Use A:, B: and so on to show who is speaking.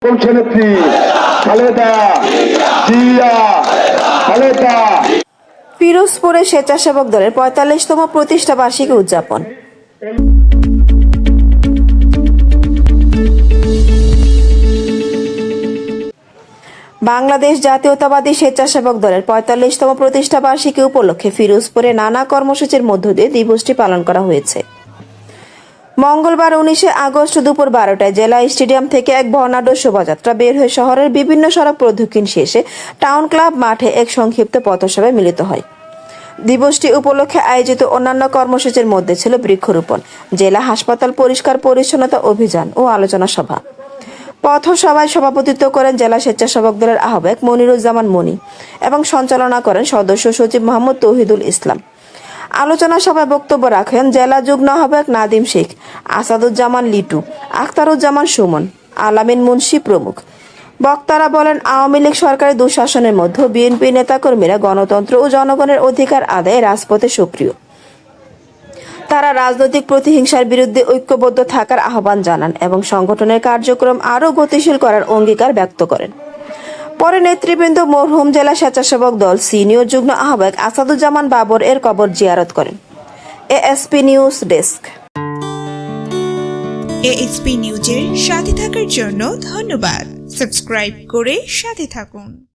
A: নেত্রী খালেদা জিয়া খালেদা।
B: পিরোজপুরে স্বেচ্ছাসেবক দলের ৪৫তম প্রতিষ্ঠা বার্ষিকী উদযাপন। বাংলাদেশ জাতীয়তাবাদী স্বেচ্ছাসেবক দলের ৪৫তম প্রতিষ্ঠা বার্ষিকী উপলক্ষে ফিরোজপুরে নানা কর্মসূচির মধ্য দিয়ে দিবসটি পালন করা হয়েছে। মঙ্গলবার ১৯ আগস্ট দুপুর ১২টায় জেলা স্টেডিয়াম থেকে এক বর্ণাঢ্য শোভাযাত্রা বের হয়ে শহরের বিভিন্ন সড়ক প্রদক্ষিণ শেষে টাউন ক্লাব মাঠে এক সংক্ষিপ্ত পথসভায় মিলিত হয়। দিবসটি উপলক্ষে আয়োজিত অন্যান্য কর্মসূচির মধ্যে ছিল বৃক্ষরোপণ, জেলা হাসপাতাল পরিষ্কার পরিচ্ছন্নতা অভিযান ও আলোচনা সভা। পথসভায় সভাপতিত্ব করেন জেলা স্বেচ্ছাসেবক দলের আহ্বায়ক মনিরুজ্জামান মনি এবং সঞ্চালনা করেন সদস্য সচিব মোহাম্মদ তৌহিদুল ইসলাম। আলোচনা সভায় বক্তব্য রাখেন জেলা যুগ্ম আহ্বায়ক নাদিম শেখ, আসাদুজ্জামান লিটু, আখতারুজ্জামান সুমন, আলামিন মুন্সি প্রমুখ। বক্তারা বলেন, আওয়ামী লীগ সরকারের দুঃশাসনের মধ্যে বিএনপি নেতাকর্মীরা গণতন্ত্র ও জনগণের অধিকার আদায়ে রাজপথে সক্রিয়। তারা রাজনৈতিক প্রতিহিংসার বিরুদ্ধে ঐক্যবদ্ধ থাকার আহ্বান জানান এবং সংগঠনের কার্যক্রম আরও গতিশীল করার অঙ্গীকার ব্যক্ত করেন। পরে নেতৃবৃন্দ মরহুম জেলা স্বেচ্ছাসেবক দল সিনিয়র যুগ্ম আহ্বায়ক আসাদুজ্জামান বাবর এর কবর জিয়ারত করেন। ASP news desk.
C: এএসপি নিউজের সাথে থাকার জন্য ধন্যবাদ। সাবস্ক্রাইব করে সাথে থাকুন।